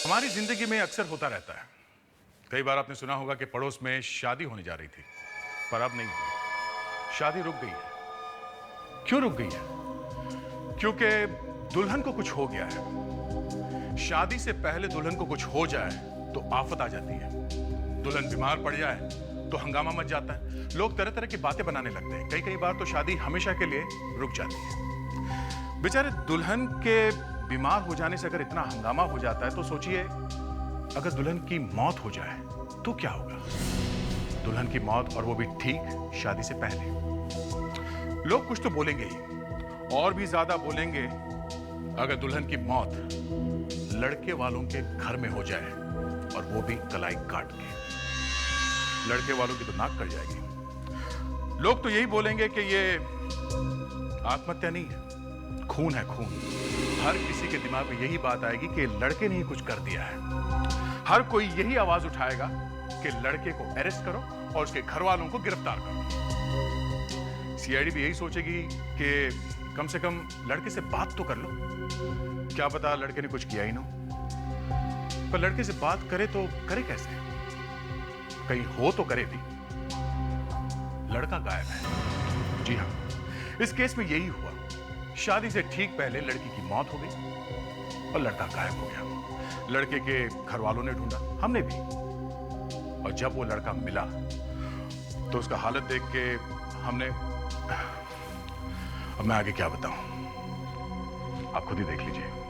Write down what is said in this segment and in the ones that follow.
हमारी जिंदगी में अक्सर होता रहता है। कई बार आपने सुना होगा कि पड़ोस में शादी होने जा रही थी, पर अब नहीं हुई। शादी रुक गई है। क्यों रुक गई है? क्योंकि दुल्हन को कुछ हो गया है। शादी से पहले दुल्हन को कुछ हो जाए तो आफत आ जाती है। दुल्हन बीमार पड़ जाए तो हंगामा मच जाता है। लोग तरह तरह की बातें बनाने लगते हैं। कई बार तो शादी हमेशा के लिए रुक जाती है। बेचारे दुल्हन के बीमार हो जाने से अगर इतना हंगामा हो जाता है तो सोचिए, अगर दुल्हन की मौत हो जाए तो क्या होगा? दुल्हन की मौत, और वो भी ठीक शादी से पहले। लोग कुछ तो बोलेंगे ही, और भी ज्यादा बोलेंगे अगर दुल्हन की मौत लड़के वालों के घर में हो जाए, और वो भी कलाई काट के। लड़के वालों की तो नाक कट जाएगी। लोग तो यही बोलेंगे कि ये आत्महत्या नहीं है, खून है, खून। हर किसी के दिमाग में यही बात आएगी कि लड़के ने ही कुछ कर दिया है। हर कोई यही आवाज उठाएगा कि लड़के को अरेस्ट करो और उसके घर वालों को गिरफ्तार करो। सीआईडी भी यही सोचेगी कि कम से कम लड़के से बात तो कर लो। क्या पता लड़के ने कुछ किया ही ना, पर लड़के से बात करे तो करे कैसे? कहीं हो तो करे भी। लड़का गायब है। जी हां, इस केस में यही हुआ। शादी से ठीक पहले लड़की की मौत हो गई और लड़का गायब हो गया। लड़के के घर वालों ने ढूंढा, हमने भी, और जब वो लड़का मिला तो उसका हालत देख के हमने, अब मैं आगे क्या बताऊं, आप खुद ही देख लीजिए।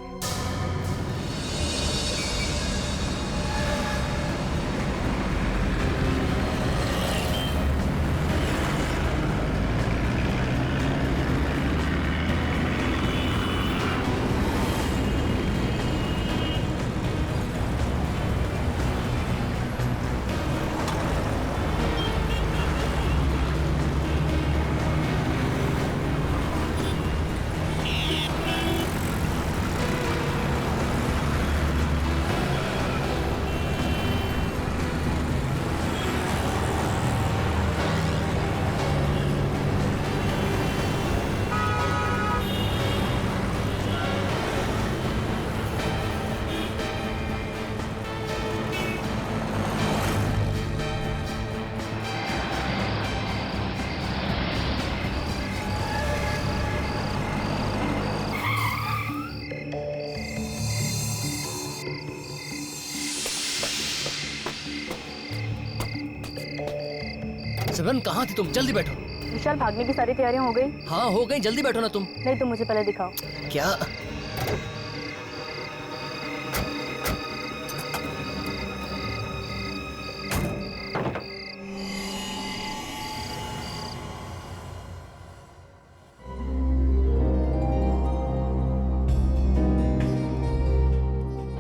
सिमरन, कहाँ थी तुम? जल्दी बैठो। विशाल, भागने की सारी तैयारियां हो गई? हाँ हो गई, जल्दी बैठो ना तुम। नहीं, तुम मुझे पहले दिखाओ। क्या?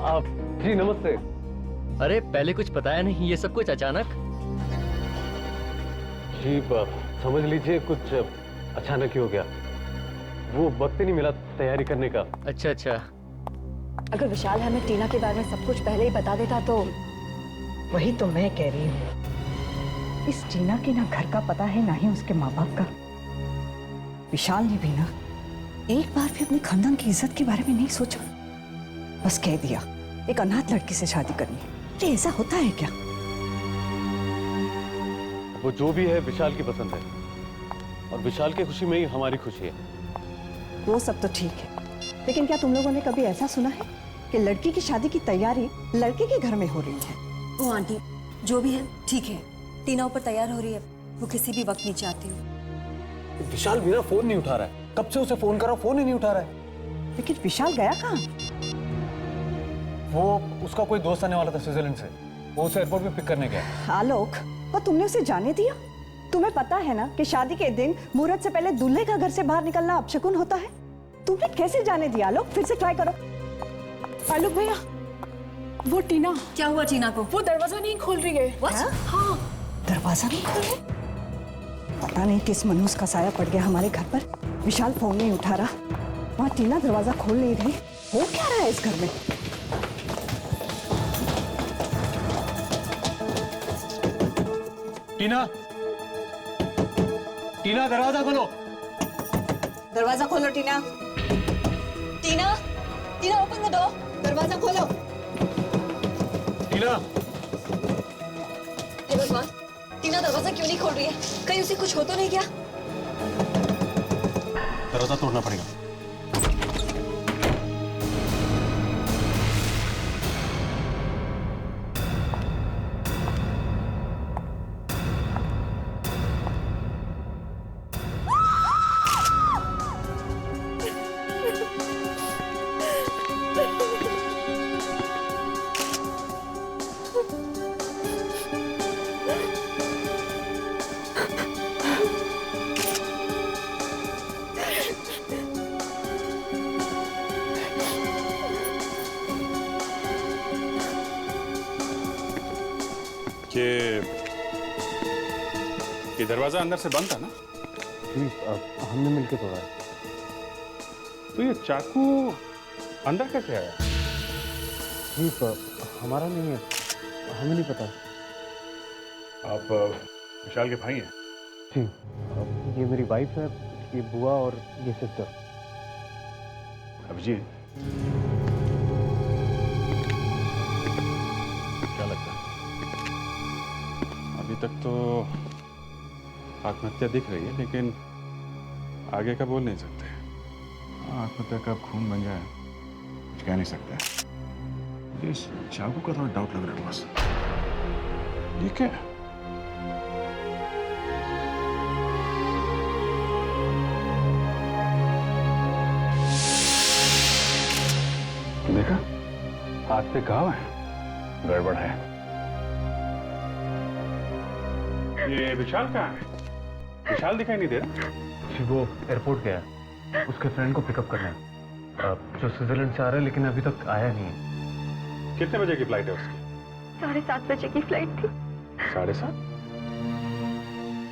आप जी नमस्ते। अरे पहले कुछ बताया नहीं, ये सब कुछ अचानक? जी समझ लीजिए कुछ अचानक ही हो गया। वो वक्त ही नहीं मिला तैयारी करने का। अच्छा अच्छा। अगर विशाल हमें टीना के बारे में सब कुछ पहले ही बता देता तो। वही तो मैं कह रही हूँ, इस टीना के ना घर का पता है ना ही उसके माँ बाप का। विशाल ने भी ना एक बार भी अपने खानदान की इज्जत के बारे में नहीं सोचा, बस कह दिया एक अनाथ लड़की से शादी करनी है। अरे ऐसा होता है क्या? वो जो भी है विशाल की पसंद है, और विशाल की खुशी में ही हमारी खुशी है। वो सब तो ठीक है, लेकिन क्या तुम लोगों ने कभी ऐसा सुना है कि लड़की की शादी की तैयारी लड़के के घर में हो रही है? वो आंटी, जो भी है ठीक है। टीना ऊपर तैयार हो रही है, वो किसी भी वक्त नीचे आती हो। विशाल मेरा फोन नहीं उठा रहा है, कब से उसे फोन कर रहा हूं, फोन ही नहीं उठा रहा है। लेकिन विशाल गया कहाँ? वो उसका कोई दोस्त आने वाला था स्विट्जरलैंड से, वो उसे एयरपोर्ट पे पिक करने गया। आलोक, और तुमने उसे जाने दिया? तुम्हें पता है ना कि शादी के दिन मुहूर्त से पहले दूल्हे का घर से बाहर निकलना अपशकुन होता है। तुमने कैसे जाने दिया? आलोक, फिर से ट्राई करो। आलोक भैया, वो टीना। क्या हुआ टीना को? वो दरवाजा नहीं खोल रही है। हाँ, दरवाजा नहीं खोल रही? पता नहीं किस मनहूस का साया पड़ गया हमारे घर पर। विशाल फोन नहीं उठा रहा, वहाँ टीना दरवाजा खोल नहीं रही। हो क्या रहा है इस घर में? टीना, टीना दरवाजा खोलो। दरवाजा खोलो टीना। टीना, टीना ओपन द डोर। दरवाजा खोलो। टीना, हे भगवान, टीना दरवाजा क्यों नहीं खोल रही है? कहीं उसे कुछ हो तो नहीं गया? दरवाजा तोड़ना पड़ेगा। ये दरवाजा अंदर से बंद था ना? जी, हमने मिलकर तोड़ा है। तो ये चाकू अंदर कैसे आया? जी, हमारा नहीं है, हमें नहीं पता। आप विशाल के भाई हैं? जी, ये मेरी वाइफ है, ये बुआ और ये सिस्टर। अभिजीत, क्या लगता है? अभी तक तो आत्महत्या दिख रही है, लेकिन आगे का बोल नहीं सकते। आत्महत्या कब खून बन जाए कुछ कह नहीं सकते। मुझे इस चाकू का थोड़ा डाउट लग रहा है बस। ये क्या है? देखा, हाथ पे घाव है, गड़बड़ है। ये विशाल कहाँ है? विशाल दिखाई नहीं दे रहा। जी, वो एयरपोर्ट गया है, उसके फ्रेंड को पिकअप करना है, जो स्विट्जरलैंड से आ रहा है, लेकिन अभी तक आया नहीं है। कितने बजे की फ्लाइट है उसकी? 7:30 बजे की फ्लाइट थी। 7:30?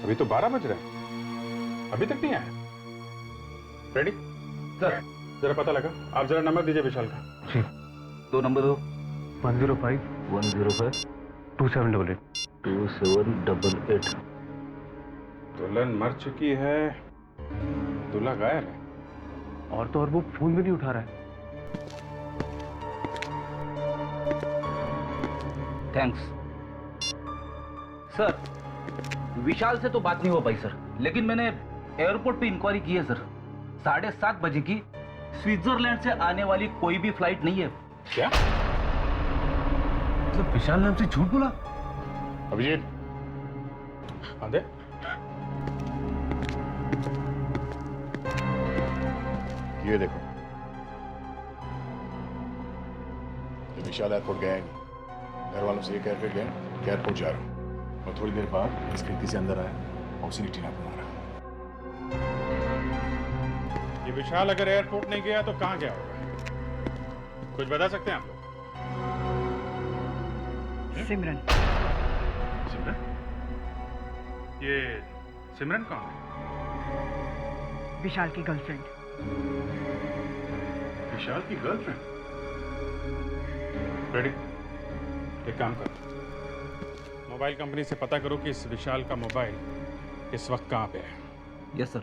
अभी तो 12 बज रहे हैं, अभी तक नहीं आया। रेडी सर, जरा पता लगा। आप जरा नंबर दीजिए विशाल का। जी, 2 नंबर दो। 105 105 2788। 2788। दुल्हन मर चुकी है, दूल्हा गायब है। और तो और वो फोन भी नहीं उठा रहा है। Thanks sir. विशाल से तो बात नहीं हो पाई सर, लेकिन मैंने एयरपोर्ट पे इंक्वायरी की है सर। 7:30 बजे की स्विट्जरलैंड से आने वाली कोई भी फ्लाइट नहीं है। क्या? मतलब विशाल ने हमसे झूठ बोला? अभिजीत, आंदे। ये देखो, ये विशाल एयरपोर्ट गया ही नहीं। घर वालों से ये कह कर गए कि एयरपोर्ट जा रहा हूँ, और थोड़ी देर बाद इस खिड़की से अंदर आया और उसी ने टीना को मारा। ये विशाल अगर एयरपोर्ट नहीं गया तो कहाँ गया होगा? कुछ बता सकते हैं आप लोग? सिमरन। सिमरन? ये सिमरन कौन है? विशाल की गर्लफ्रेंड। विशाल की गर्लफ्रेंड? रेडी, एक काम करो, मोबाइल कंपनी से पता करो कि इस विशाल का मोबाइल इस वक्त कहाँ पे है। Yes sir.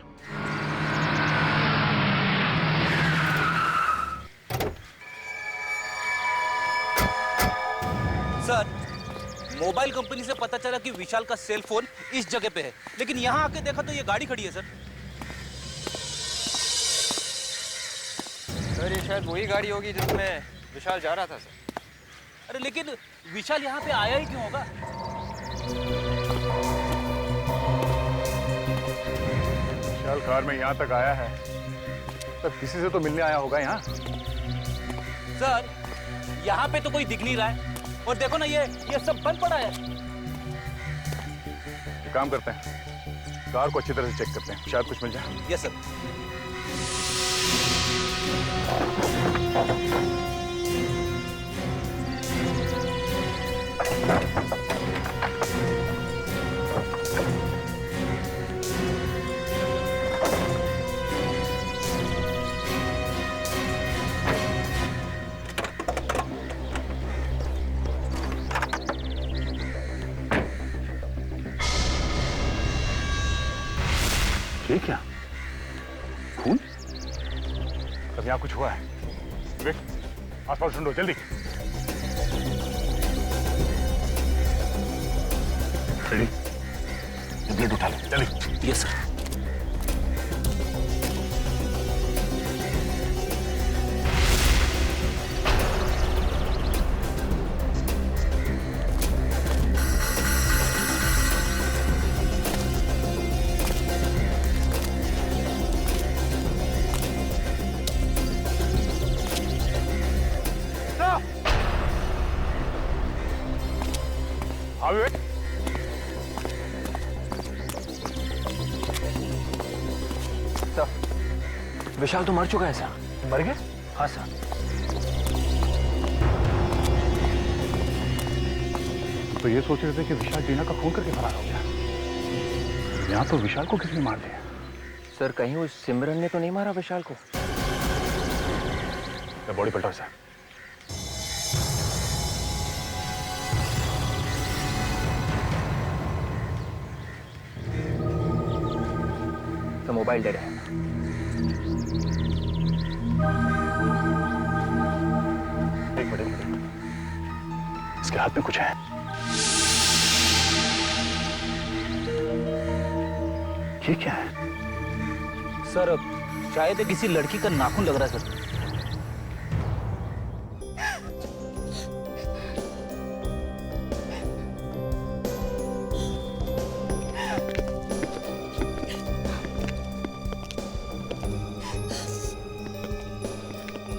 Sir, mobile company से पता चला कि विशाल का सेल फोन इस जगह पे है, लेकिन यहाँ आके देखा तो ये गाड़ी खड़ी है सर। सर ये शायद वही गाड़ी होगी जिसमें विशाल जा रहा था सर। अरे लेकिन विशाल यहाँ पे आया ही क्यों होगा? विशाल कार में यहाँ तक आया है, तब किसी से तो मिलने आया होगा यहाँ। सर, यहाँ पे तो कोई दिख नहीं रहा है, और देखो ना ये सब बंद पड़ा है। एक काम करते हैं, कार को अच्छी तरह से चेक करते हैं, शायद कुछ मिल जाए। Yes sir. ये क्या? खून? तब यहाँ कुछ हुआ है। वेट, आसपास ढूंढो जल्दी। रेडी? ब्लेड उठा लो, चलिए। Yes sir. विशाल तो मर चुका है सर। मर गए? हाँ सर। तो ये सोच रहे थे कि विशाल टीना का खून करके फरार हो गया। यहाँ तो विशाल को किसने मार दिया? सर कहीं उस सिमरन ने तो नहीं मारा विशाल को? बॉडी पलटो सर। तो मोबाइल डेड है। एक मिनट, इसके हाथ में कुछ है। ये क्या है? सर शायद किसी लड़की का नाखून लग रहा है सर।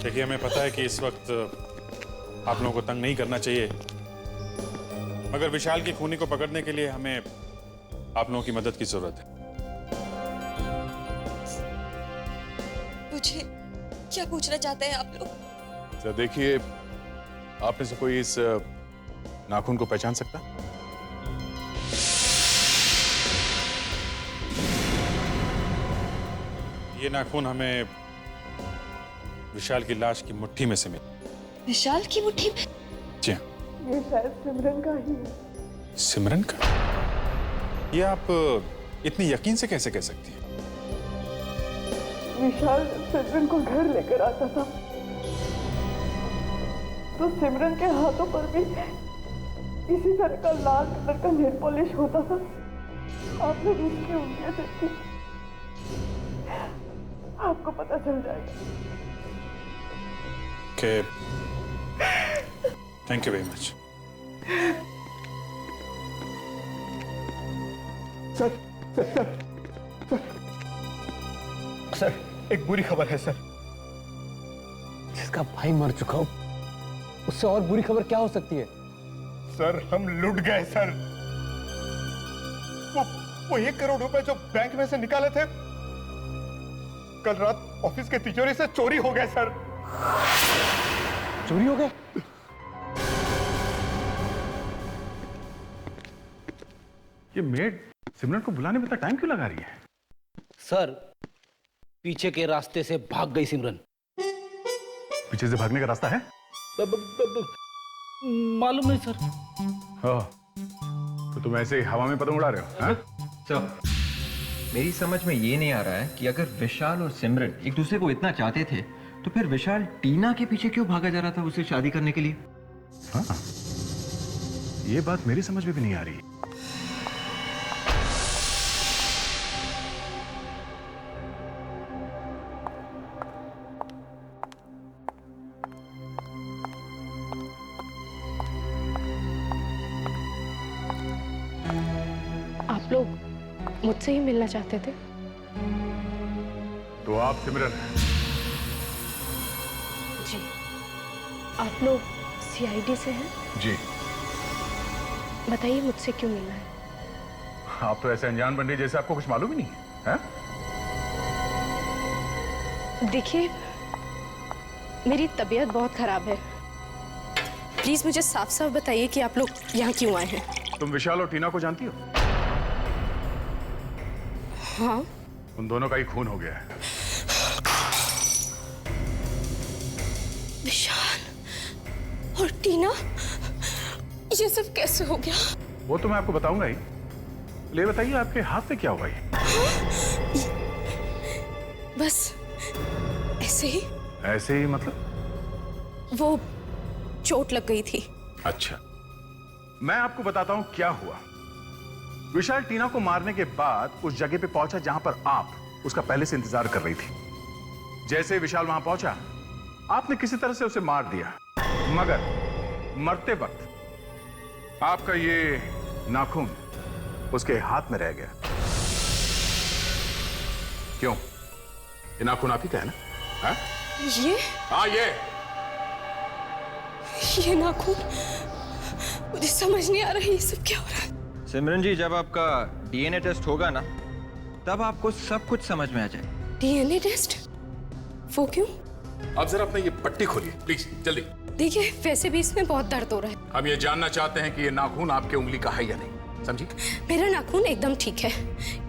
देखिए, हमें पता है कि इस वक्त आप लोगों को तंग नहीं करना चाहिए, मगर विशाल की खूनी को पकड़ने के लिए हमें आप लोगों की मदद की जरूरत है। मुझे क्या पूछना चाहते हैं आप लोग? सर देखिए, आप में से कोई इस नाखून को पहचान सकता? ये नाखून हमें विशाल की लाश की मुट्ठी में से मिला। विशाल की मुट्ठी में? जी हाँ। ये शायद सिमरन का ही है। सिमरन का? ये आप इतनी यकीन से कैसे कह सकती हैं? विशाल सिमरन को घर लेकर आता था तो सिमरन के हाथों पर भी इसी तरह का लाल कलर का नेल पॉलिश होता था। आपने उसकी उंगलियां देखी, आपको पता चल जाएगा। Okay. Thank you very much. Sir, एक बुरी खबर है सर। जिसका भाई मर चुका हो, उससे और बुरी खबर क्या हो सकती है? सर, हम लुट गए सर। वो 1 करोड़ रुपए जो बैंक में से निकाले थे, कल रात ऑफिस के तिजोरी से चोरी हो गए सर। चोरी हो गए? ये मेड सिमरन को बुलाने में इतना टाइम क्यों लगा रही है? सर पीछे के रास्ते से भाग गई सिमरन। पीछे से भागने का रास्ता है? मालूम नहीं सर। हाँ, तो तुम ऐसे ही हवा में पतंग उड़ा रहे हो? हाँ? सर, मेरी समझ में ये नहीं आ रहा है कि अगर विशाल और सिमरन एक दूसरे को इतना चाहते थे तो फिर विशाल टीना के पीछे क्यों भागा जा रहा था उससे शादी करने के लिए? हाँ, ये बात मेरी समझ में भी नहीं आ रही। आप लोग मुझसे ही मिलना चाहते थे? तो आप सिमरन? जी। आप लोग सीआईडी से हैं? जी। बताइए मुझसे क्यों मिलना है? आप तो ऐसे अनजान बन रही जैसे आपको कुछ मालूम ही नहीं है, हैं? देखिए, मेरी तबीयत बहुत खराब है। प्लीज मुझे साफ साफ बताइए कि आप लोग यहाँ क्यों आए हैं? तुम विशाल और टीना को जानती हो? हाँ। उन दोनों का ही खून हो गया है। विशाल और टीना, ये सब कैसे हो गया? वो तो मैं आपको बताऊंगा ही। ले बताइए, आपके हाथ से क्या हुआ ये? बस ऐसे ही। ऐसे ही मतलब? वो चोट लग गई थी। अच्छा, मैं आपको बताता हूं क्या हुआ। विशाल टीना को मारने के बाद उस जगह पे पहुंचा जहां पर आप उसका पहले से इंतजार कर रही थी। जैसे ही विशाल वहां पहुंचा, आपने किसी तरह से उसे मार दिया, मगर मरते वक्त आपका ये नाखून उसके हाथ में रह गया। क्यों? ये नाखून आप ही का है ना? हाँ? ये? हाँ, ये नाखून, मुझे समझ नहीं आ रहा है ये सब क्या हो रहा है। सिमरन जी, जब आपका डीएनए टेस्ट होगा ना, तब आपको सब कुछ समझ में आ जाए। DNA test? वो क्यों? आप जरा अपना ये पट्टी खोलिए प्लीज, जल्दी। देखिए, वैसे भी इसमें बहुत दर्द हो रहा है। हम ये जानना चाहते हैं कि ये नाखून आपके उंगली का है या नहीं, समझी? मेरा नाखून एकदम ठीक है,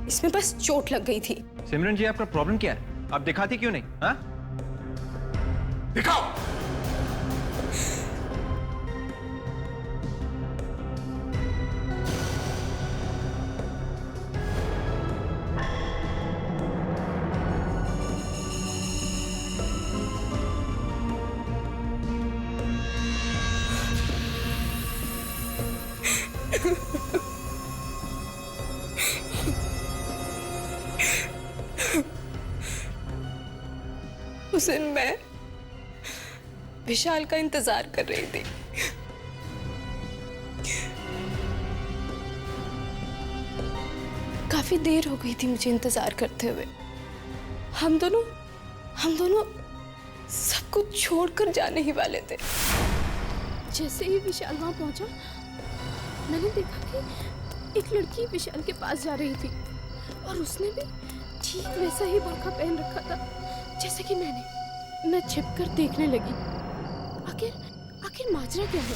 इसमें बस चोट लग गई थी। सिमरन जी, आपका प्रॉब्लम क्या है? आप दिखाती क्यों नहीं? हाँ? दिखाओ। उस दिन मैं विशाल का इंतजार कर रही थी। काफी देर हो गई थी मुझे इंतजार करते हुए। हम दोनों सब कुछ छोड़कर जाने ही वाले थे। जैसे ही विशाल वहां पहुंचा, मैंने देखा कि एक लड़की विशाल के पास जा रही थी और उसने भी ठीक वैसा ही बुर्का पहन रखा था जैसे कि मैं छिपकर देखने लगी। आखिर माजरा क्या है?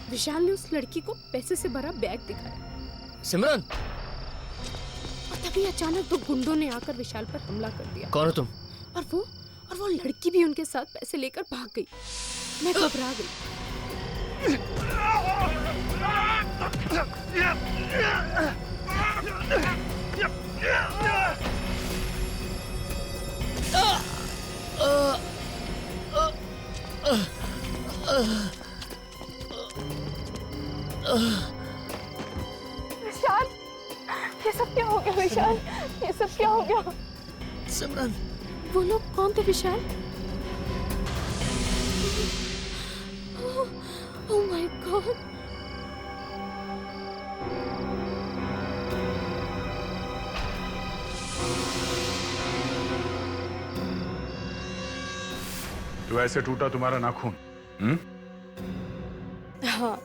विशाल ने उस लड़की को पैसे से भरा बैग दिखाया। सिमरन, और तभी अचानक दो गुंडों ने आकर विशाल पर हमला कर दिया। कौन हो तुम? और वो लड़की भी उनके साथ पैसे लेकर भाग गई। मैं घबरा गई। विशाल, ये सब क्या हो गया? विशाल, ये सब क्या हो गया? सिमरन, वो लोग कौन थे विशाल? Oh my God! तो ऐसे टूटा तुम्हारा नाखून? हाँ।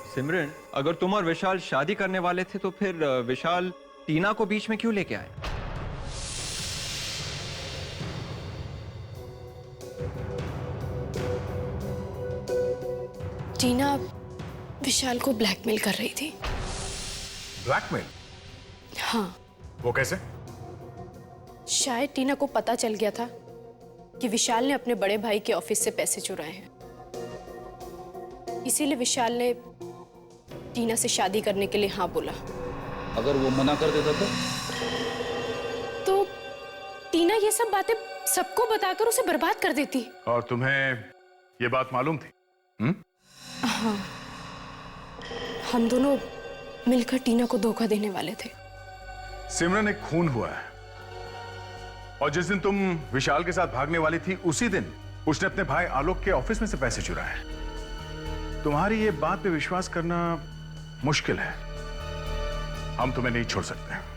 सिमरन, अगर तुम और विशाल शादी करने वाले थे तो फिर विशाल टीना को बीच में क्यों लेके आए? टीना विशाल को ब्लैकमेल कर रही थी। ब्लैकमेल? हाँ। वो कैसे? शायद टीना को पता चल गया था कि विशाल ने अपने बड़े भाई के ऑफिस से पैसे चुराए हैं। इसीलिए विशाल ने टीना से शादी करने के लिए हाँ बोला। अगर वो मना कर देता तो टीना ये सब बातें सबको बताकर उसे बर्बाद कर देती। और तुम्हें ये बात मालूम थी? हाँ, हम दोनों मिलकर टीना को धोखा देने वाले थे। सिमरन, एक खून हुआ है और जिस दिन तुम विशाल के साथ भागने वाली थी, उसी दिन उसने अपने भाई आलोक के ऑफिस में से पैसे चुराए। तुम्हारी ये बात पे विश्वास करना मुश्किल है। हम तुम्हें नहीं छोड़ सकते।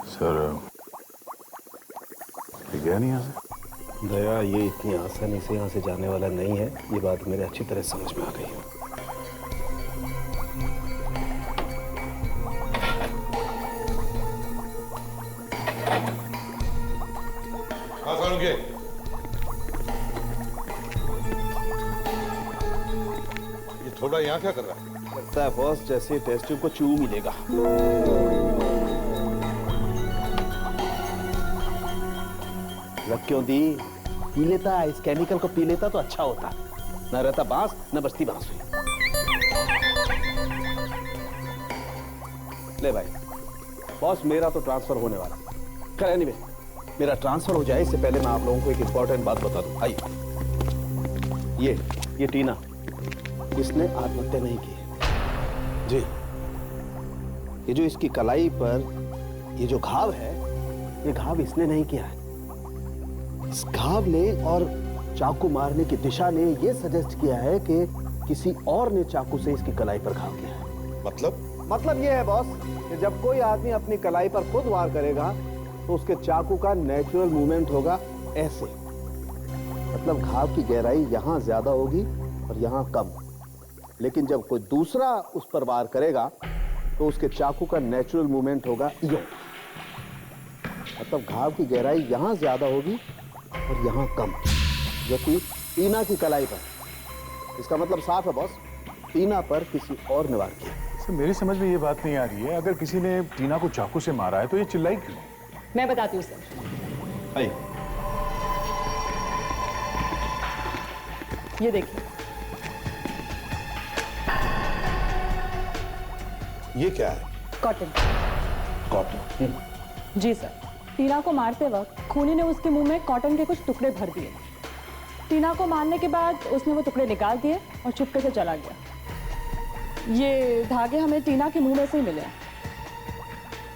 सर, गया नहीं यहाँ से? दया, ये इतनी आसानी से यहाँ से जाने वाला नहीं है। ये बात मेरे अच्छी तरह समझ में आ गई है। ये थोड़ा यहाँ क्या कर रहा है? लगता है बॉस जैसे टेस्ट ट्यूब को चू मिलेगा। रख क्यों दी? पी लेता, इस केमिकल को पी लेता तो अच्छा होता, न रहता बांस न बचती बांसुरी। ले भाई, बॉस मेरा तो ट्रांसफर होने वाला। खैर एनीवे, मेरा ट्रांसफर हो जाए इससे पहले मैं आप लोगों को एक इंपॉर्टेंट बात बता दूं। आइए, ये टीना, इसने आत्महत्या नहीं की है जी। ये जो इसकी कलाई पर ये जो घाव है, ये घाव इसने नहीं किया है। इस घाव ने और चाकू मारने की दिशा ने ये सजेस्ट किया है कि किसी और ने चाकू से इसकी कलाई पर घाव किया है। मतलब ये है बॉस कि जब कोई आदमी अपनी कलाई पर खुद वार करेगा तो उसके चाकू का नेचुरल मूवमेंट होगा ऐसे। मतलब घाव की गहराई यहां ज्यादा होगी और यहां कम। लेकिन जब कोई दूसरा उस पर वार करेगा तो उसके चाकू का नेचुरल मूवमेंट होगा यूं। मतलब घाव की गहराई यहां ज्यादा होगी और यहां कम, जबकि टीना की कलाई पर। इसका मतलब साफ है बॉस, टीना पर किसी और ने वार किया। सर मेरी समझ में ये बात नहीं आ रही है, अगर किसी ने टीना को चाकू से मारा है तो ये चिल्लाई क्यों? मैं बताती हूँ सर। आइए। ये देखिए, ये क्या है? कॉटन। कॉटन? जी सर। टीना को मारते वक्त खूनी ने उसके मुंह में कॉटन के कुछ टुकड़े भर दिए। टीना को मारने के बाद उसने वो टुकड़े निकाल दिए और चुपके से चला गया। ये धागे हमें टीना के मुंह में से ही मिले।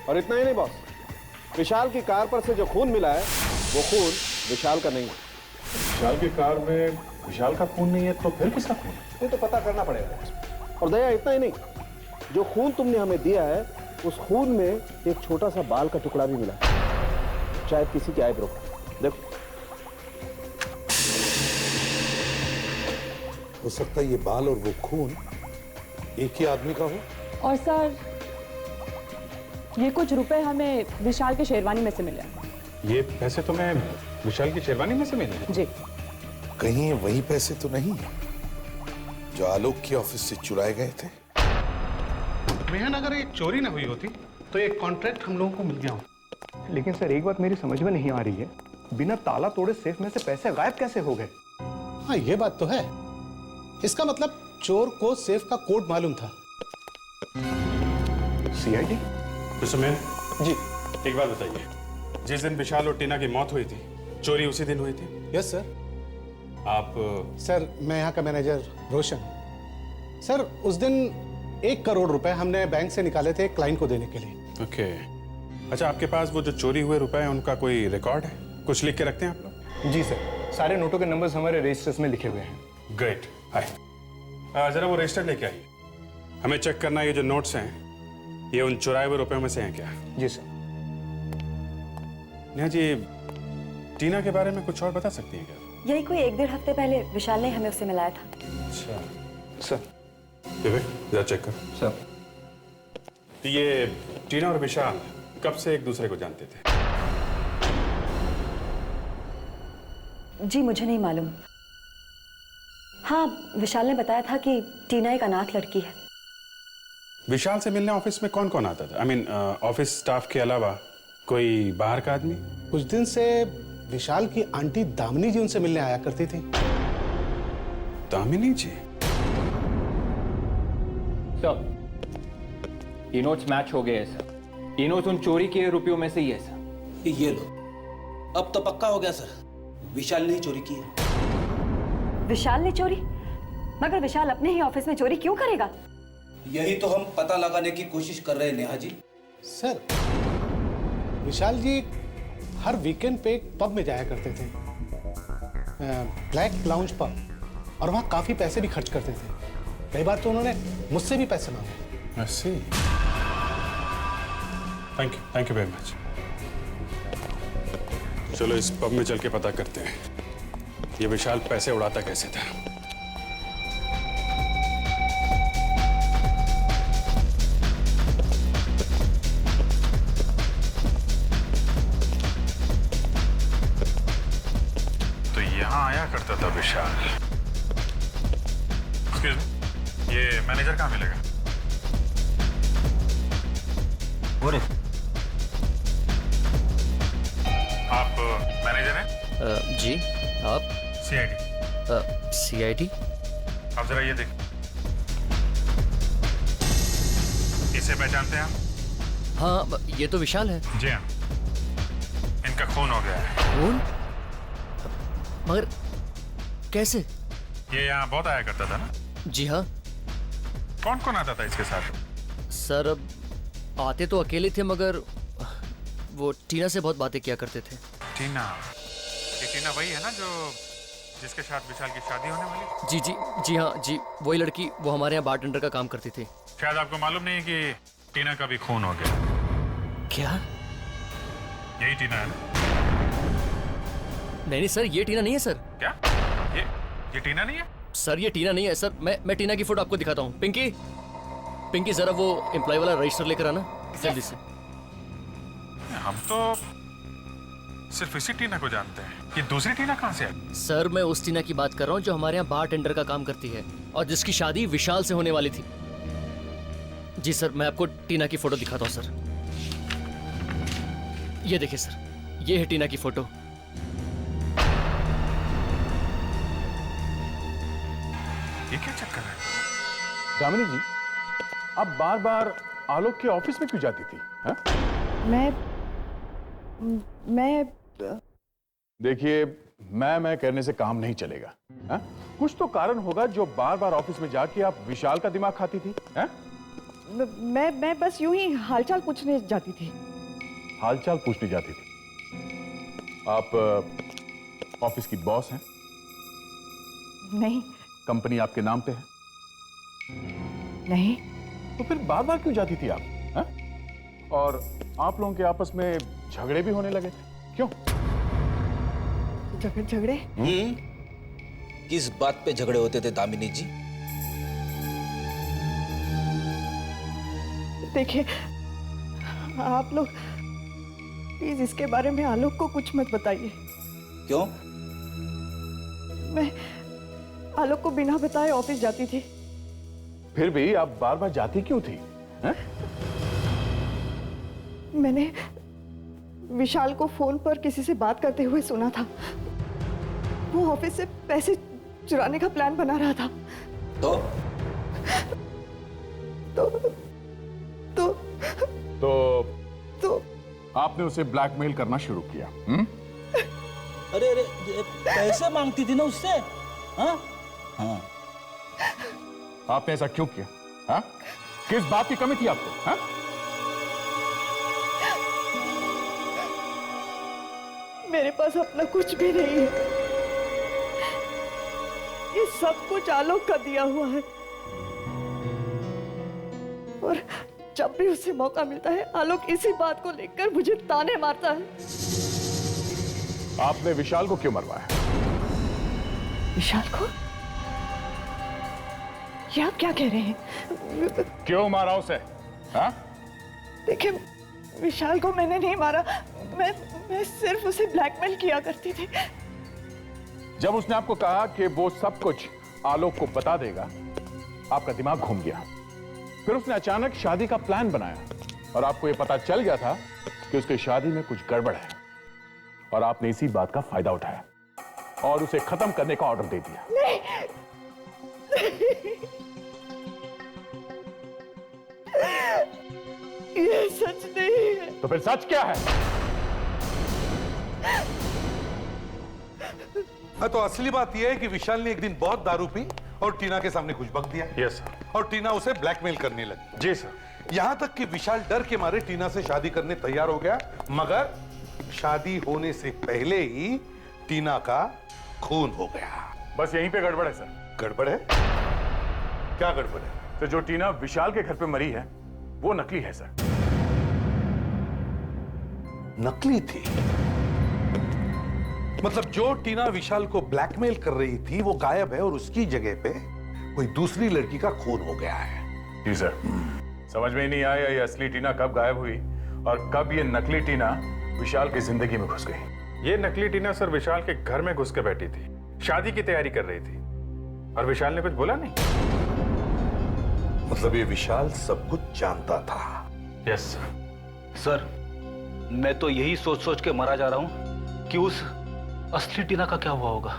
और इतना ही नहीं बॉस, विशाल की कार पर से जो खून मिला है वो खून विशाल का नहीं है। विशाल की कार में विशाल का खून नहीं है तो फिर किसका खून है? ये तो पता करना पड़ेगा। और दया इतना ही नहीं, जो खून तुमने हमें दिया है उस खून में एक छोटा सा बाल का टुकड़ा भी मिला, शायद किसी की आईब्रो। देखो, हो सकता है ये बाल और वो खून एक ही आदमी का हो। और सर, ये कुछ रुपए हमें विशाल के शेरवानी में से मिले। ये पैसे तुम्हें विशाल की शेरवानी में से मिले? जी। कहीं ये वही पैसे तो नहीं जो आलोक के ऑफिस से चुराए गए थे? मेहन, अगर ये चोरी ना हुई होती तो ये कॉन्ट्रैक्ट हम लोगों को मिल गया हो। लेकिन सर एक बात मेरी समझ में नहीं आ रही है, बिना ताला तोड़े सेफ में से पैसे गायब कैसे हो गए? हाँ ये बात तो है। इसका मतलब चोर को सेफ का कोड मालूम था। सीआईडी? मिस्टर मेहन जी। एक बात बताइए, जिस दिन विशाल और टीना की मौत हुई थी, चोरी उसी दिन हुई थी? Yes sir. आप? सर मैं यहाँ का मैनेजर रोशन। सर उस दिन 1 करोड़ रुपए हमने बैंक से निकाले थे क्लाइंट को देने के लिए। ओके। अच्छा, आपके पास वो जो चोरी हुए रुपए हैं उनका कोई रिकॉर्ड है? कुछ लिख के रखते हैं आप लोग? जी सर, सारे नोटों के नंबर्स हमारे रजिस्टर्स में लिखे हुए हैं। ग्रेट। हाय, जरा वो रजिस्टर लेके आइए। हमें चेक करना है ये जो नोट्स हैं ये उन चुराए हुए रुपयों में से हैं क्या? जी सर। नेहा जी, टीना के बारे में कुछ और बता सकती हैं क्या? यही कोई 1-1.5 हफ्ते पहले विशाल ने हमें उससे मिलाया था। अच्छा सर। विवेक, जरा चेक कर। सर। ये टीना और विशाल कब से एक दूसरे को जानते थे? जी मुझे नहीं मालूम। हाँ, विशाल ने बताया था कि टीना एक अनाथ लड़की है। विशाल से मिलने ऑफिस में कौन कौन आता था? आई मीन ऑफिस स्टाफ के अलावा कोई बाहर का आदमी? कुछ दिन से विशाल की आंटी दामिनी जी उनसे मिलने आया करती थी। दामिनी जी? सर, ये नोट्स मैच हो गए हैं सर। ये नोट्स उन चोरी किए रुपयों में से ही है सर। ये लो, अब तो पक्का हो गया सर, विशाल ने ही चोरी की है। विशाल ने चोरी? मगर विशाल अपने ही ऑफिस में चोरी क्यों करेगा? यही तो हम पता लगाने की कोशिश कर रहे हैं नेहा जी। सर, विशाल जी हर वीकेंड पे एक पब में जाया करते थे, ब्लैक लाउंज पब, और वहाँ काफी पैसे भी खर्च करते थे। कई बार तो उन्होंने मुझसे भी पैसे मांगे। ऐसे? Thank you very much. चलो इस पब में चल के पता करते हैं ये विशाल पैसे उड़ाता कैसे था। तो यहां आया करता था विशाल। एक्सक्यूज मी, ये मैनेजर कहाँ मिलेगा? बोलो। आप मैनेजर हैं? जी आप? सीआईडी। सीआईडी? आप जरा ये देखिए, इसे पहचानते हैं आप? हाँ, ये तो विशाल है। जी हाँ, इनका खून हो गया है। खून? मगर कैसे? ये यहाँ बहुत आया करता था ना? जी हाँ। कौन कौन आता था इसके साथ? सर अब आते तो अकेले थे, मगर वो टीना से बहुत बातें किया करते थे। टीना? ये टीना वही है ना जो जिसके साथ विशाल की शादी होने वाली? जी जी जी हाँ जी, वही लड़की, वो हमारे यहाँ बारटेंडर का काम करती थी। शायद आपको मालूम नहीं है कि टीना का भी खून हो गया। क्या? यही टीना है ना? नहीं सर, ये टीना नहीं है सर। क्या? ये टीना नहीं है? सर ये टीना नहीं है सर। मैं टीना की फोटो आपको दिखाता हूँ। पिंकी जरा वो एम्प्लॉय वाला रजिस्टर लेकर आना जल्दी से। हम तो सिर्फ इसी टीना को जानते हैं, ये दूसरी टीना कहाँ से है? सर मैं उस टीना की बात कर रहा हूँ जो हमारे यहाँ बारटेंडर का काम करती है और जिसकी शादी विशाल से होने वाली थी। जी सर, मैं आपको टीना की फोटो दिखाता हूँ सर। ये देखिए सर, ये है टीना की फोटो। ये क्या चक्कर है? दामिनी जी, आप बार बार आलोक के ऑफिस में क्यों जाती थी? हा? मैं देखिए, मैं कहने से काम नहीं चलेगा। हा? कुछ तो कारण होगा जो बार बार ऑफिस में जाके आप विशाल का दिमाग खाती थी। हा? मैं बस यूं ही हालचाल पूछने जाती थी। हालचाल पूछने जाती थी? आप ऑफिस की बॉस हैं? नहीं। कंपनी आपके नाम पे है? नहीं। तो फिर बार बार क्यों जाती थी आप? हा? और आप लोगों के आपस में झगड़े भी होने लगे थे, क्यों? झगड़े? किस बात पे झगड़े होते थे दामिनी जी? देखिए, आप लोग प्लीज इसके बारे में आलोक को कुछ मत बताइए। क्यों? मैं आलोक को बिना बताए ऑफिस जाती थी। फिर भी आप बार बार जाती क्यों थी? हा? मैंने विशाल को फोन पर किसी से बात करते हुए सुना था। वो ऑफिस से पैसे चुराने का प्लान बना रहा था। तो आपने उसे ब्लैकमेल करना शुरू किया? अरे पैसे मांगती थी ना उससे। हाँ? हाँ। आपने ऐसा क्यों किया? हाँ? किस बात की कमी थी आपको? हाँ? मेरे पास अपना कुछ भी नहीं है। ये सब कुछ आलोक का दिया हुआ है। और जब भी उसे मौका मिलता है, आलोक इसी बात को लेकर मुझे ताने मारता है। आपने विशाल को क्यों मरवाया? विशाल को? ये आप क्या कह रहे हैं? क्यों मारा उसे? हाँ? देखिए, विशाल को मैंने नहीं मारा। मैं सिर्फ उसे ब्लैकमेल किया करती थी। जब उसने आपको कहा कि वो सब कुछ आलोक को बता देगा, आपका दिमाग घूम गया। फिर उसने अचानक शादी का प्लान बनाया और आपको यह पता चल गया था कि उसकी शादी में कुछ गड़बड़ है, और आपने इसी बात का फायदा उठाया और उसे खत्म करने का ऑर्डर दे दिया। नहीं। ये सच नहीं है। तो फिर सच क्या है? हाँ, तो असली बात यह है कि विशाल ने एक दिन बहुत दारू पी और टीना के सामने कुछ बक दिया। Yes sir. और टीना उसे ब्लैकमेल करने लगी। जी सर। यहां तक कि विशाल डर के मारे टीना से शादी करने तैयार हो गया, मगर शादी होने से पहले ही टीना का खून हो गया। बस यहीं पे गड़बड़ है सर। गड़बड़ है? क्या गड़बड़ है? तो जो टीना विशाल के घर पे मरी है, वो नकली है सर। नकली थी? मतलब जो टीना विशाल को ब्लैकमेल कर रही थी वो गायब है और उसकी जगह पे कोई दूसरी लड़की का खून हो गया है। जी सर। समझ में ही नहीं आया ये असली टीना कब गायब हुई और कब ये नकली टीना विशाल की जिंदगी में घुस गई। ये नकली टीना सर विशाल के घर में घुस के बैठी थी, शादी की तैयारी कर रही थी, और विशाल ने कुछ बोला नहीं। मतलब ये विशाल सब कुछ जानता था? Yes sir. सर, मैं तो यही सोच सोच के मरा जा रहा हूं कि उस असली टीना का क्या हुआ होगा।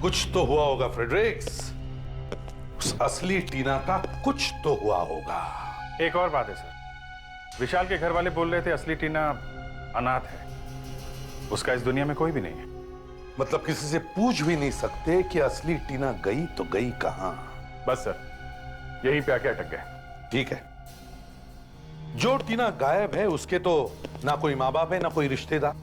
कुछ तो हुआ होगा फ्रेडरिक्स, उस असली टीना का कुछ तो हुआ होगा। एक और बात है सर, विशाल के घर वाले बोल रहे थे असली टीना अनाथ है, उसका इस दुनिया में कोई भी नहीं है। मतलब किसी से पूछ भी नहीं सकते कि असली टीना गई तो गई कहां? बस सर, यहीं पे आके अटक गए। ठीक है, जो टीना गायब है उसके तो ना कोई माँ बाप है ना कोई रिश्तेदार,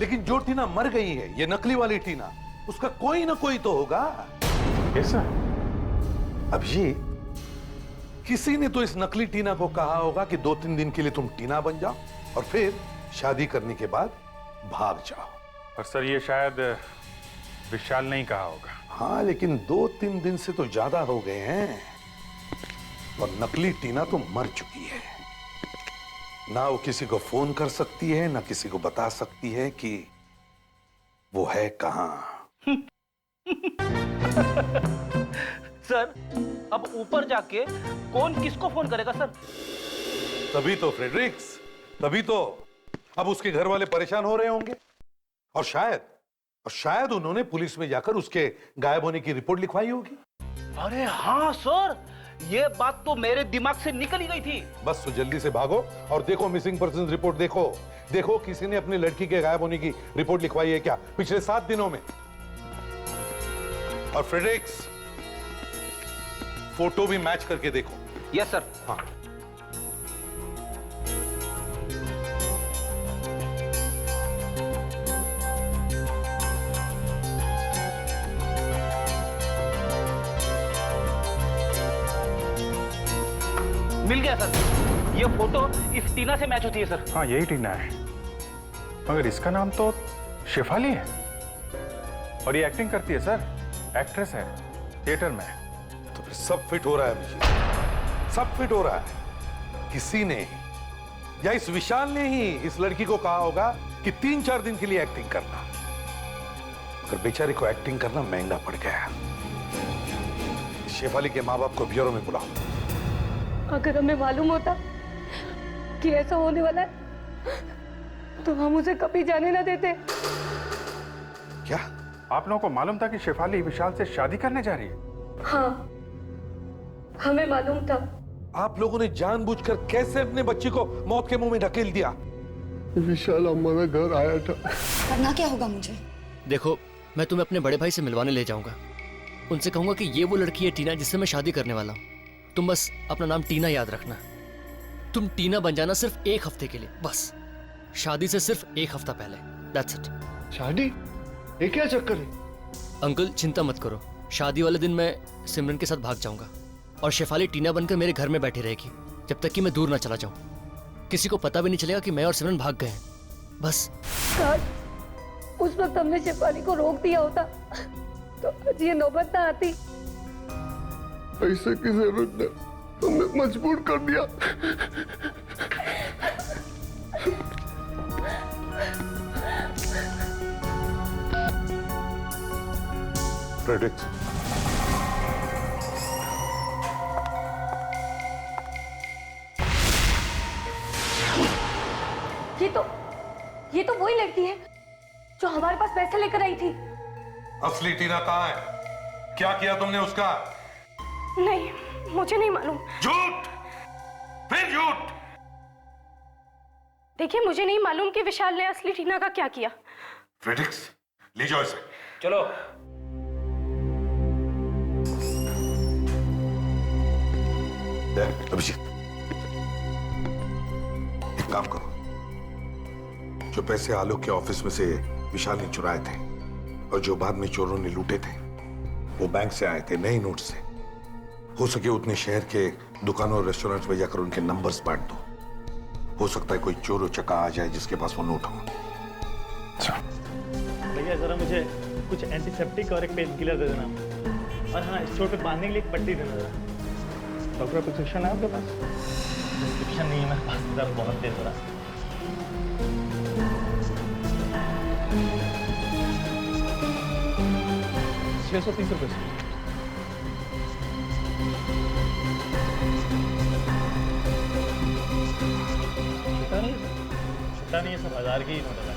लेकिन जो टीना मर गई है, ये नकली वाली टीना, उसका कोई ना कोई तो होगा। Yes sir. अभिजीत, किसी ने तो इस नकली टीना को कहा होगा कि 2-3 दिन के लिए तुम टीना बन जाओ और फिर शादी करने के बाद भाग जाओ। और सर, ये शायद विशाल ने ही कहा होगा। हाँ, लेकिन 2-3 दिन से तो ज्यादा हो गए हैं और नकली टीना तो मर चुकी है। ना वो किसी को फोन कर सकती है, ना किसी को बता सकती है कि वो है कहां। सर, अब ऊपर जाके कौन किसको फोन करेगा सर? तभी तो फ्रेडरिक्स, तभी तो अब उसके घर वाले परेशान हो रहे होंगे और शायद उन्होंने पुलिस में जाकर उसके गायब होने की रिपोर्ट लिखवाई होगी। अरे हाँ सर, ये बात तो मेरे दिमाग से निकल ही गई थी। बस तो जल्दी से भागो और देखो मिसिंग पर्सन रिपोर्ट, देखो किसी ने अपनी लड़की के गायब होने की रिपोर्ट लिखवाई है क्या पिछले 7 दिनों में। और फ्रेडरिक्स, फोटो भी मैच करके देखो। Yes sir. हाँ, मिल गया सर, ये फोटो इस टीना से मैच होती है सर। हाँ, यही टीना है, मगर इसका नाम तो शेफाली है और ये एक्टिंग करती है सर, एक्ट्रेस है थिएटर में। तो फिर सब फिट हो रहा है अभिजीत, सब फिट हो रहा है। किसी ने या इस विशाल ने ही इस लड़की को कहा होगा कि 3-4 दिन के लिए एक्टिंग करना, मगर बेचारी को एक्टिंग करना महंगा पड़ गया। शेफाली के माँ बाप को ब्यूरो में बुलाओ। अगर हमें मालूम होता कि ऐसा होने वाला है तो हम उसे कभी जाने ना देते। क्या आप लोगों को मालूम था कि शेफाली विशाल से शादी करने जा रही है? हाँ, हमें मालूम था। आप लोगों ने जानबूझकर कैसे अपने बच्ची को मौत के मुंह में ढकेल दिया? विशाल हमारे घर आया था। करना क्या होगा मुझे? देखो, मैं तुम्हें अपने बड़े भाई से मिलवाने ले जाऊंगा। उनसे कहूंगा कि ये वो लड़की है टीना जिससे मैं शादी करने वाला हूँ। तुम बस अपना नाम टीना याद रखना। तुम टीना बन जाना सिर्फ 1 हफ्ते के लिए, बस शादी से सिर्फ 1 हफ्ता पहले। That's it. शादी? ये क्या चक्कर है? अंकल चिंता मत करो, शादी वाले दिन मैं सिमरन के साथ भाग जाऊंगा और शेफाली टीना बनकर मेरे घर में बैठी रहेगी जब तक कि मैं दूर ना चला जाऊं। किसी को पता भी नहीं चलेगा कि मैं और सिमरन भाग गए हैं। बस काश उस वक्त हमने शेफाली को रोक दिया होता तो आज ये नौबत ना आती। ऐसे की जरूरत ने हमें मजबूर कर दिया। फ्रेडरिक्स, ये तो वही लड़की है जो हमारे पास पैसे लेकर आई थी। असली टीना कहाँ है? क्या किया तुमने उसका? नहीं, मुझे नहीं मालूम। झूठ, फिर झूठ। देखिए, मुझे नहीं मालूम कि विशाल ने असली टीना का क्या किया। फ्रेडरिक्स, ले जाओ इसे। चलो। अभिजीत, एक काम करो, जो पैसे आलोक के ऑफिस में से विशाल ने चुराए थे और जो बाद में चोरों ने लूटे थे, वो बैंक से आए थे नए नोट से। हो सके उतने शहर के दुकानों और रेस्टोरेंट्स में जाकर उनके नंबर्स बांट दो। हो सकता है कोई चोर चक्का आ जाए जिसके पास वो नोट हो। भैया जरा मुझे कुछ एंटीसेप्टिक और एक पेन किलर दे देना, और हाँ, इस चोट पे बांधने के लिए एक पट्टी देना जरा। डॉक्टर प्रिस्क्रिप्शन है आपके पास? प्रिस्क्रिप्शन नहीं है मेरे पास, दर्द बहुत तेज हो रहा है। 630 रुपये। पता नहीं, ये सब 1000 के ही नोट है।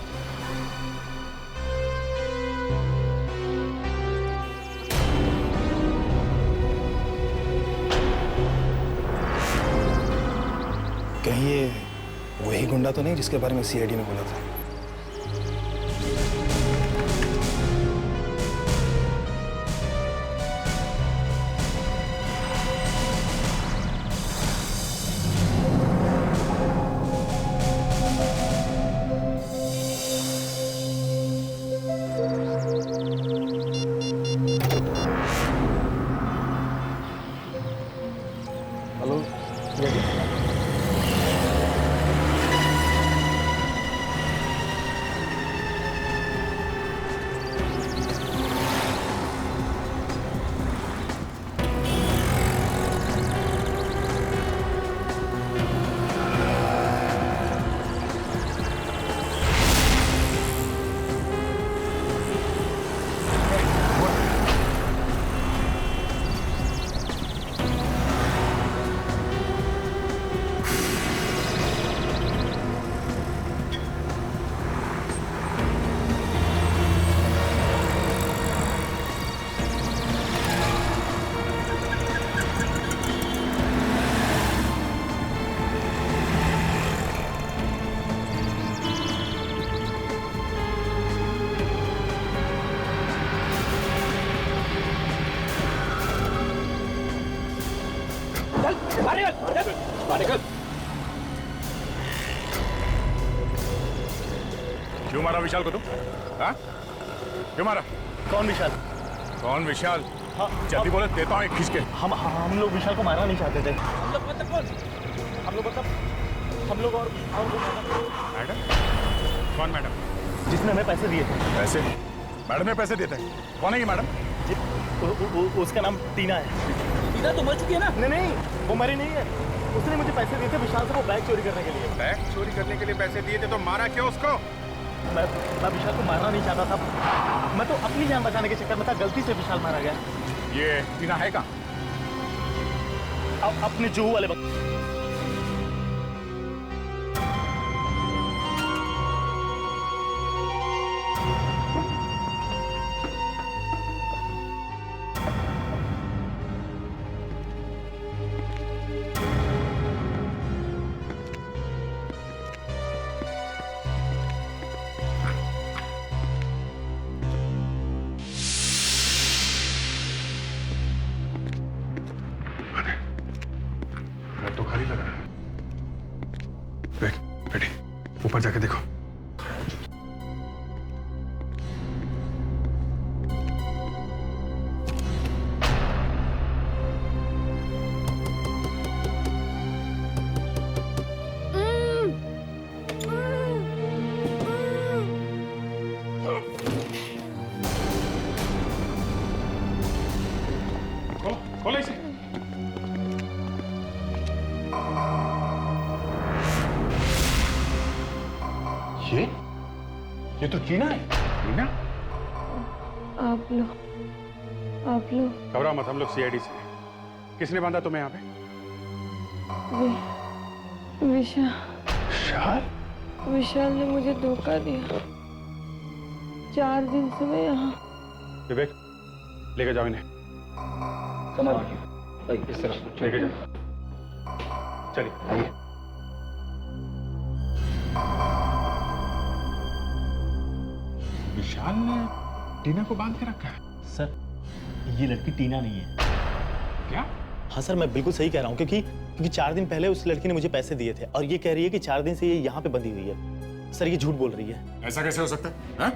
कहीं ये वही गुंडा तो नहीं जिसके बारे में सीआईडी ने बोला था? हेलो क्यों मारा विशाल को तुम? हाँ? क्यों मारा? कौन विशाल? कौन विशाल? हाँ, जल्दी बोले, देता हूँ एक खींच के। हम लोग विशाल को मारना नहीं चाहते थे। हम लोग मतलब हम लोग और मैडम? कौन मैडम? जिसने हमें पैसे दिए थे। पैसे? मैडम ने पैसे दिए थे? कौन है ये मैडम? उसका नाम टीना है। टीना तो मर चुकी है ना? नहीं, वो मरी नहीं है। उसने मुझे पैसे दिए थे विशाल से वो बैग चोरी करने के लिए। बैग चोरी करने के लिए पैसे दिए थे तो मारा क्यों उसको? मैं विशाल को मारना नहीं चाहता था। मैं तो अपनी जान बचाने के चक्कर में था, गलती से विशाल मारा गया। ये टीना है कहाँ? अपने जुहू वाले वक्त। तो खाली लगा है। बेटी, ऊपर जाके देखो। खोलो इसे। ये तो टीना है। टीना? आप लोग घबराओ मत, हम लोग सीआईडी से हैं। किसने बांधा तुम्हें यहाँ पे? विशाल ने मुझे धोखा दिया। 4 दिन से मैं यहाँ। विवेक, लेके जाओ इन्हें। इस तरफ लेके जाओ। चलिए आइए। विशाल ने टीना को बांध के रखा है। सर, ये लड़की टीना नहीं है। क्या? हाँ सर, मैं बिल्कुल सही कह रहा हूँ क्योंकि 4 दिन पहले उस लड़की ने मुझे पैसे दिए थे और ये कह रही है कि 4 दिन से ये यहाँ पे बंधी हुई है। सर, ये झूठ बोल रही है। ऐसा कैसे हो सकता है?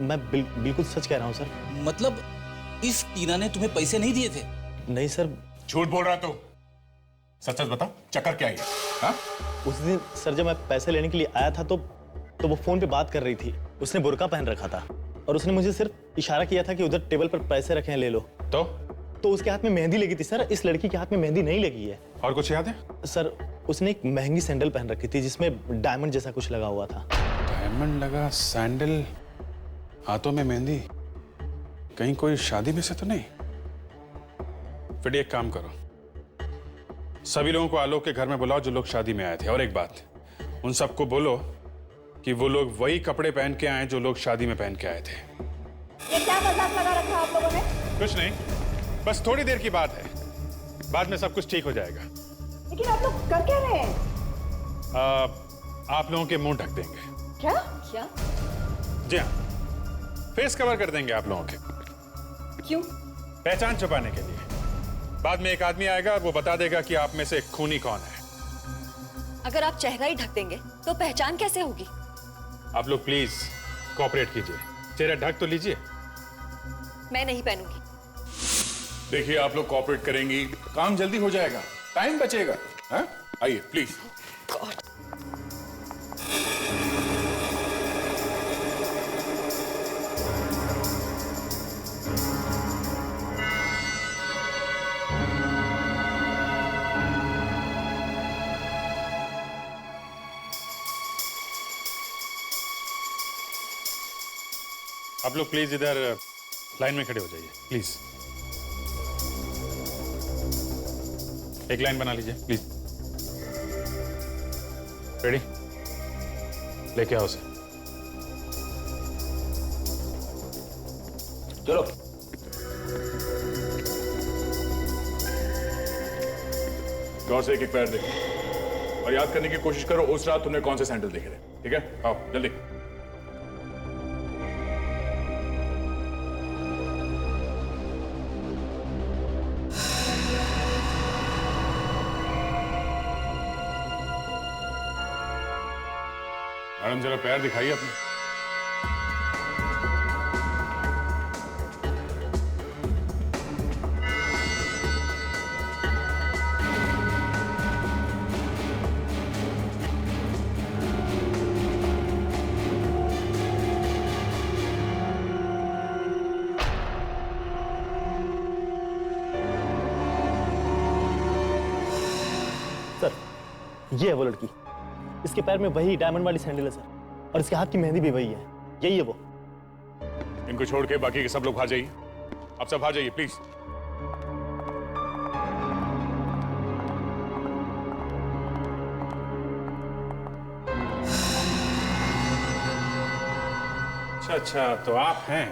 मैं बिल्कुल सच कह रहा हूँ सर। मतलब इस टीना ने तुम्हें पैसे नहीं दिए थे? नहीं सर। झूठ बोल रहा तो सच सच बता, चक्कर क्या है? हाँ? उस दिन सर जब मैं पैसे लेने के लिए आया था तो वो फोन पे बात कर रही थी। उसने बुर्का पहन रखा था और उसने मुझे सिर्फ इशारा किया था कि उधर टेबल पर पैसे रखे हैं, ले लो। तो उसके हाथ में मेहंदी लगी थी सर। इस लड़की के हाथ में मेहंदी नहीं लगी है। और कुछ याद है? सर, उसने एक महंगी सैंडल पहन रखी थी जिसमें डायमंड जैसा कुछ लगा हुआ था। डायमंड लगा सैंडल, हाथों में मेहंदी, कहीं कोई शादी में से तो नहीं? फिर एक काम करो, सभी लोगों को आलोक के घर में बुलाओ जो लोग शादी में आए थे। और एक बात, उन सबको बोलो कि वो लोग वही कपड़े पहन के आए जो लोग शादी में पहन के आए थे। ये क्या मजाक लगा रखा आप लोगों ने? कुछ नहीं, बस थोड़ी देर की बात है, बाद में सब कुछ ठीक हो जाएगा। लेकिन आप लोग कर क्या रहे हैं? आप लोगों के मुंह ढक देंगे। क्या क्या? जी हाँ, फेस कवर कर देंगे आप लोगों के। क्यों? पहचान छुपाने के लिए। बाद में एक आदमी आएगा और वो बता देगा कि आप में से खूनी कौन है। अगर आप चेहरा ही ढक देंगे तो पहचान कैसे होगी? आप लोग प्लीज कोऑपरेट कीजिए, चेहरा ढक तो लीजिए। मैं नहीं पहनूंगी। देखिए, आप लोग कोऑपरेट करेंगी, काम जल्दी हो जाएगा, टाइम बचेगा। हाँ? आइए प्लीज। आप लोग प्लीज इधर लाइन में खड़े हो जाइए, प्लीज। एक लाइन बना लीजिए प्लीज। रेडी? लेके आओ उसे। चलो। गौर से एक एक पैर देखो और याद करने की कोशिश करो उस रात तुमने कौन से सैंडल देखे थे। ठीक है, आओ जल्दी। मैडम जरा पैर दिखाइए अपने। सर, ये है वो लड़की। इसके पैर में वही डायमंड वाली सैंडल है सर, और इसके हाथ की मेहंदी भी वही है। यही है वो। इनको छोड़ के बाकी के सब लोग आ जाइए। आप सब आ जाइए प्लीज। अच्छा, तो आप हैं।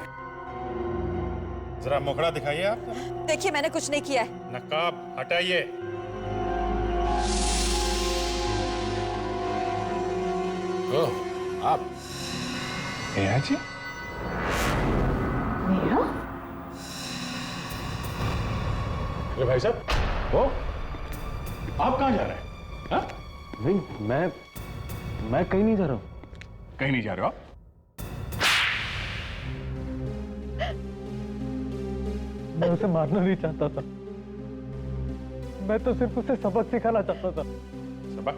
जरा मुखड़ा दिखाइए आप। देखिए, मैंने कुछ नहीं किया है। नकाब हटाइए। आप नेहा जी? नेहा? अरे भाई साहब, वो आप कहाँ जा रहे हैं? हाँ? नहीं, मैं कहीं नहीं जा रहा हूँ। कहीं नहीं जा रहे हो आप? मैं उसे मारना नहीं चाहता था। मैं तो सिर्फ उसे सबक सिखाना चाहता था। सबक?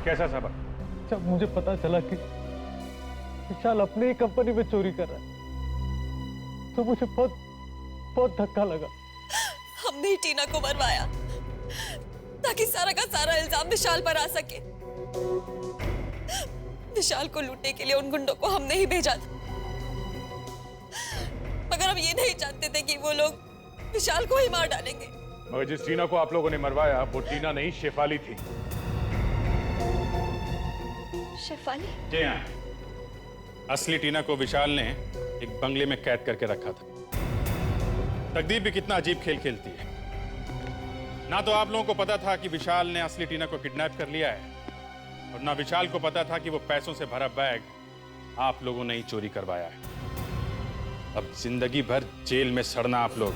कैसा सबक? जब मुझे पता चला कि विशाल अपने ही कंपनी में चोरी कर रहा है, तो मुझे बहुत बहुत धक्का लगा। हमने ही टीना को मरवाया ताकि सारा का सारा इल्जाम विशाल पर आ सके। विशाल को लूटने के लिए उन गुंडों को हमने ही भेजा था, मगर हम ये नहीं जानते थे कि वो लोग विशाल को ही मार डालेंगे। मगर जिस टीना को आप लोगों ने मरवाया वो टीना नहीं, शेफाली थी। शेफाली? जी हाँ, असली टीना को विशाल ने एक बंगले में कैद करके रखा था। तकदीर भी कितना अजीब खेल खेलती है। ना तो आप लोगों को पता था कि विशाल ने असली टीना को किडनैप कर लिया है, और ना विशाल को पता था कि वो पैसों से भरा बैग आप लोगों ने ही चोरी करवाया है। अब जिंदगी भर जेल में सड़ना आप लोग।